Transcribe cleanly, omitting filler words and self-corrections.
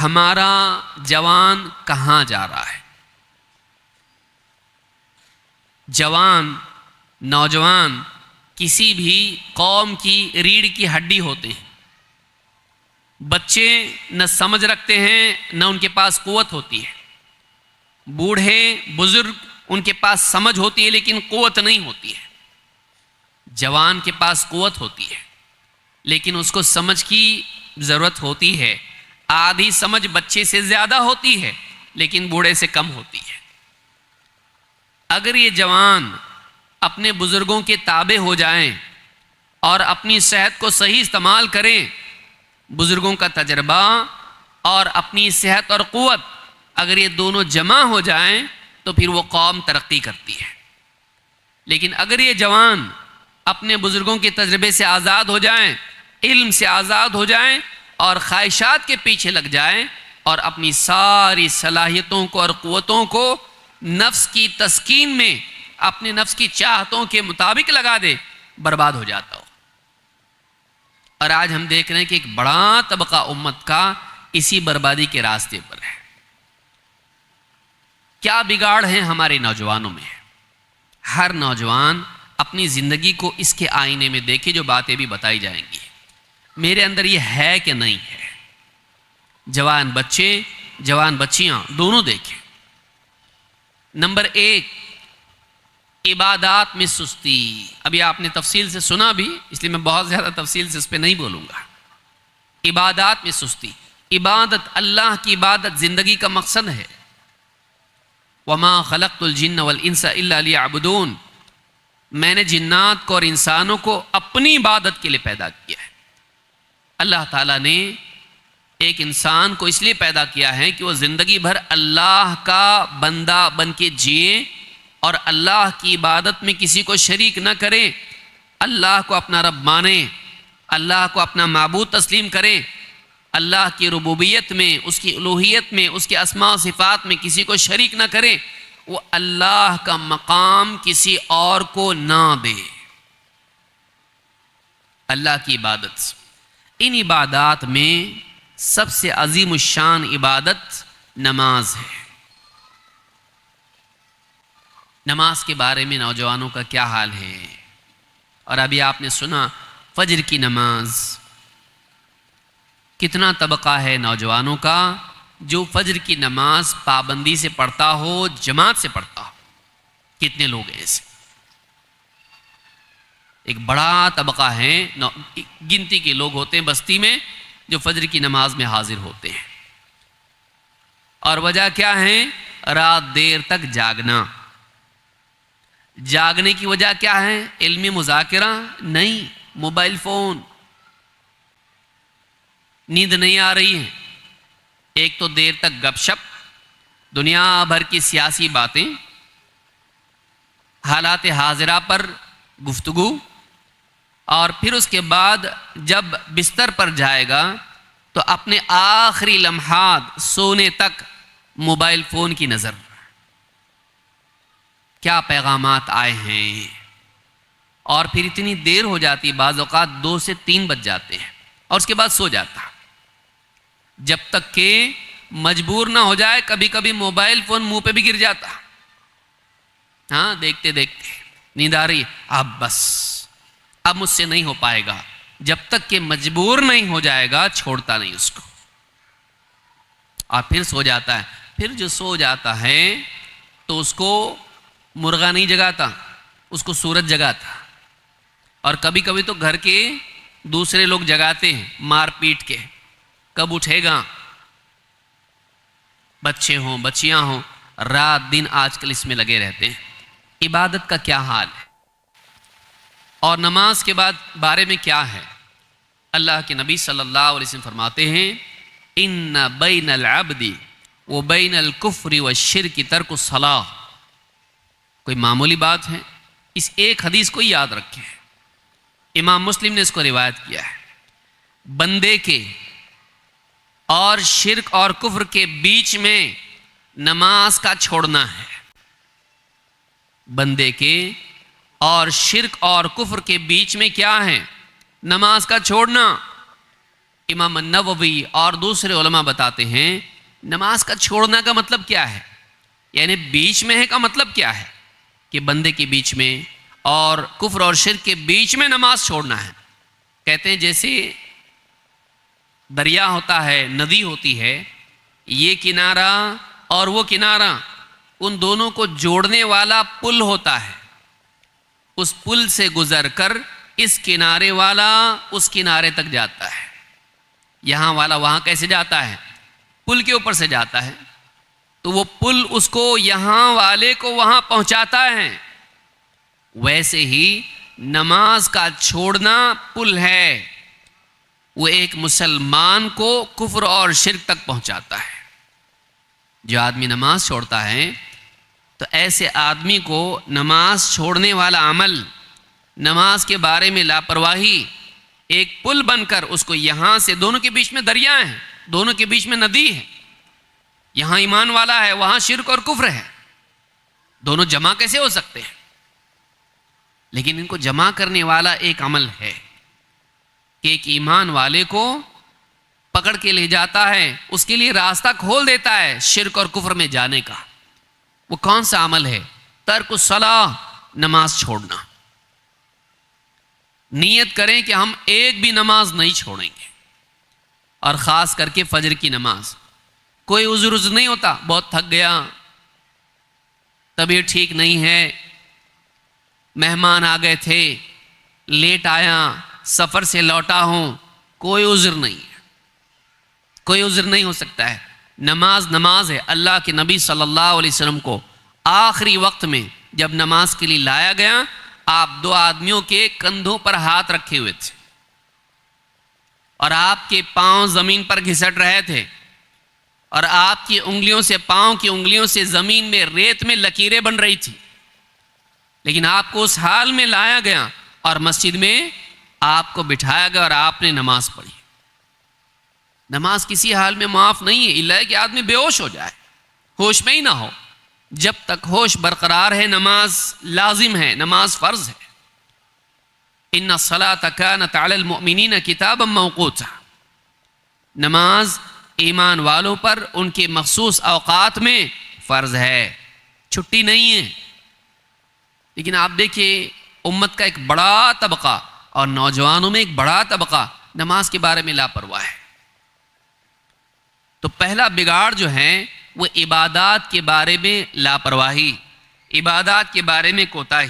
ہمارا جوان کہاں جا رہا ہے؟ جوان، نوجوان کسی بھی قوم کی ریڑھ کی ہڈی ہوتے ہیں۔ بچے نہ سمجھ رکھتے ہیں نہ ان کے پاس قوت ہوتی ہے، بوڑھے بزرگ ان کے پاس سمجھ ہوتی ہے لیکن قوت نہیں ہوتی ہے۔ جوان کے پاس قوت ہوتی ہے لیکن اس کو سمجھ کی ضرورت ہوتی ہے۔ آدھی سمجھ بچے سے زیادہ ہوتی ہے لیکن بوڑھے سے کم ہوتی ہے۔ اگر یہ جوان اپنے بزرگوں کے تابع ہو جائیں اور اپنی صحت کو صحیح استعمال کریں، بزرگوں کا تجربہ اور اپنی صحت اور قوت اگر یہ دونوں جمع ہو جائیں تو پھر وہ قوم ترقی کرتی ہے۔ لیکن اگر یہ جوان اپنے بزرگوں کے تجربے سے آزاد ہو جائیں، علم سے آزاد ہو جائیں اور خواہشات کے پیچھے لگ جائیں اور اپنی ساری صلاحیتوں کو اور قوتوں کو نفس کی تسکین میں اپنے نفس کی چاہتوں کے مطابق لگا دے، برباد ہو جاتا ہو۔ اور آج ہم دیکھ رہے ہیں کہ ایک بڑا طبقہ امت کا اسی بربادی کے راستے پر ہے۔ کیا بگاڑ ہے ہمارے نوجوانوں میں؟ ہر نوجوان اپنی زندگی کو اس کے آئینے میں دیکھے جو باتیں بھی بتائی جائیں گی، میرے اندر یہ ہے کہ نہیں ہے۔ جوان بچے، جوان بچیاں دونوں دیکھیں۔ نمبر 1، عبادات میں سستی۔ ابھی آپ نے تفصیل سے سنا بھی، اس لیے میں بہت زیادہ تفصیل سے اس پہ نہیں بولوں گا۔ عبادات میں سستی، عبادت، اللہ کی عبادت زندگی کا مقصد ہے۔ وما خلقت الجن والانس الا لیعبدون، میں نے جنات کو اور انسانوں کو اپنی عبادت کے لیے پیدا کیا ہے۔ اللہ تعالیٰ نے ایک انسان کو اس لیے پیدا کیا ہے کہ وہ زندگی بھر اللہ کا بندہ بن کے جیے اور اللہ کی عبادت میں کسی کو شریک نہ کرے، اللہ کو اپنا رب مانے، اللہ کو اپنا معبود تسلیم کرے، اللہ کی ربوبیت میں، اس کی الوہیت میں، اس کے اسماء و صفات میں کسی کو شریک نہ کرے، وہ اللہ کا مقام کسی اور کو نہ دے۔ اللہ کی عبادت، ان عبادات میں سب سے عظیم الشان عبادت نماز ہے۔ نماز کے بارے میں نوجوانوں کا کیا حال ہے؟ اور ابھی آپ نے سنا فجر کی نماز، کتنا طبقہ ہے نوجوانوں کا جو فجر کی نماز پابندی سے پڑھتا ہو، جماعت سے پڑھتا ہو؟ کتنے لوگ ہیں ایسے؟ ایک بڑا طبقہ ہے، گنتی کے لوگ ہوتے ہیں بستی میں جو فجر کی نماز میں حاضر ہوتے ہیں۔ اور وجہ کیا ہے؟ رات دیر تک جاگنا۔ جاگنے کی وجہ کیا ہے؟ علمی مذاکرہ نہیں، موبائل فون۔ نیند نہیں آ رہی ہے، ایک تو دیر تک گپ شپ، دنیا بھر کی سیاسی باتیں، حالات حاضرہ پر گفتگو، اور پھر اس کے بعد جب بستر پر جائے گا تو اپنے آخری لمحات سونے تک موبائل فون کی نظر، کیا پیغامات آئے ہیں۔ اور پھر اتنی دیر ہو جاتی، بعض اوقات 2 سے 3 بج جاتے ہیں اور اس کے بعد سو جاتا، جب تک کہ مجبور نہ ہو جائے۔ کبھی کبھی موبائل فون منہ پہ بھی گر جاتا، ہاں دیکھتے دیکھتے نیند آ رہی ہے، اب بس اب مجھ سے نہیں ہو پائے گا۔ جب تک کہ مجبور نہیں ہو جائے گا چھوڑتا نہیں اس کو، اور پھر سو جاتا ہے۔ پھر جو سو جاتا ہے تو اس کو مرغا نہیں جگاتا، اس کو سورج جگاتا، اور کبھی کبھی تو گھر کے دوسرے لوگ جگاتے ہیں مار پیٹ کے، کب اٹھے گا۔ بچے ہوں بچیاں ہوں، رات دن آج کل اس میں لگے رہتے ہیں۔ عبادت کا کیا حال ہے؟ اور نماز کے بعد بارے میں کیا ہے؟ اللہ کے نبی صلی اللہ علیہ وسلم فرماتے ہیں، ان بین العبد و بین الکفر والشرک ترک الصلاۃ۔ کوئی معمولی بات ہے؟ اس ایک حدیث کو یاد رکھیں، امام مسلم نے اس کو روایت کیا ہے۔ بندے کے اور شرک اور کفر کے بیچ میں نماز کا چھوڑنا ہے۔ بندے کے اور شرک اور کفر کے بیچ میں کیا ہے؟ نماز کا چھوڑنا۔ امام النووی اور دوسرے علماء بتاتے ہیں نماز کا چھوڑنا کا مطلب کیا ہے، یعنی بیچ میں ہے کا مطلب کیا ہے کہ بندے کے بیچ میں اور کفر اور شرک کے بیچ میں نماز چھوڑنا ہے۔ کہتے ہیں جیسے دریا ہوتا ہے، ندی ہوتی ہے، یہ کنارہ اور وہ کنارہ، ان دونوں کو جوڑنے والا پل ہوتا ہے، اس پل سے گزر کر اس کنارے والا اس کنارے تک جاتا ہے، یہاں والا وہاں کیسے جاتا ہے، پل کے اوپر سے جاتا ہے، تو وہ پل اس کو یہاں والے کو وہاں پہنچاتا ہے۔ ویسے ہی نماز کا چھوڑنا پل ہے، وہ ایک مسلمان کو کفر اور شرک تک پہنچاتا ہے۔ جو آدمی نماز چھوڑتا ہے تو ایسے آدمی کو نماز چھوڑنے والا عمل، نماز کے بارے میں لاپرواہی، ایک پل بن کر اس کو یہاں سے، دونوں کے بیچ میں دریا ہے، دونوں کے بیچ میں ندی ہے، یہاں ایمان والا ہے وہاں شرک اور کفر ہے، دونوں جمع کیسے ہو سکتے ہیں؟ لیکن ان کو جمع کرنے والا ایک عمل ہے کہ ایک ایمان والے کو پکڑ کے لے جاتا ہے، اس کے لیے راستہ کھول دیتا ہے شرک اور کفر میں جانے کا۔ وہ کون سا عمل ہے؟ ترک الصلاۃ، نماز چھوڑنا۔ نیت کریں کہ ہم ایک بھی نماز نہیں چھوڑیں گے، اور خاص کر کے فجر کی نماز۔ کوئی عذر نہیں ہوتا، بہت تھک گیا، طبیعت ٹھیک نہیں ہے، مہمان آ گئے تھے، لیٹ آیا، سفر سے لوٹا ہوں، کوئی عذر نہیں ہے، کوئی عذر نہیں ہو سکتا ہے۔ نماز نماز ہے۔ اللہ کے نبی صلی اللہ علیہ وسلم کو آخری وقت میں جب نماز کے لیے لایا گیا، آپ دو آدمیوں کے کندھوں پر ہاتھ رکھے ہوئے تھے اور آپ کے پاؤں زمین پر گھسٹ رہے تھے، اور آپ کی انگلیوں سے، پاؤں کی انگلیوں سے زمین میں، ریت میں لکیریں بن رہی تھی، لیکن آپ کو اس حال میں لایا گیا اور مسجد میں آپ کو بٹھایا گیا اور آپ نے نماز پڑھی۔ نماز کسی حال میں معاف نہیں ہے، الا کہ آدمی بے ہوش ہو جائے، ہوش میں ہی نہ ہو۔ جب تک ہوش برقرار ہے نماز لازم ہے، نماز فرض ہے۔ ان الصلاۃ کانت علی المؤمنین کتابا موقوتا، نماز ایمان والوں پر ان کے مخصوص اوقات میں فرض ہے، چھٹی نہیں ہے۔ لیکن آپ دیکھیے امت کا ایک بڑا طبقہ اور نوجوانوں میں ایک بڑا طبقہ نماز کے بارے میں لاپرواہ ہے۔ تو پہلا بگاڑ جو ہے وہ عبادات کے بارے میں لاپرواہی، عبادات کے بارے میں کوتاہی۔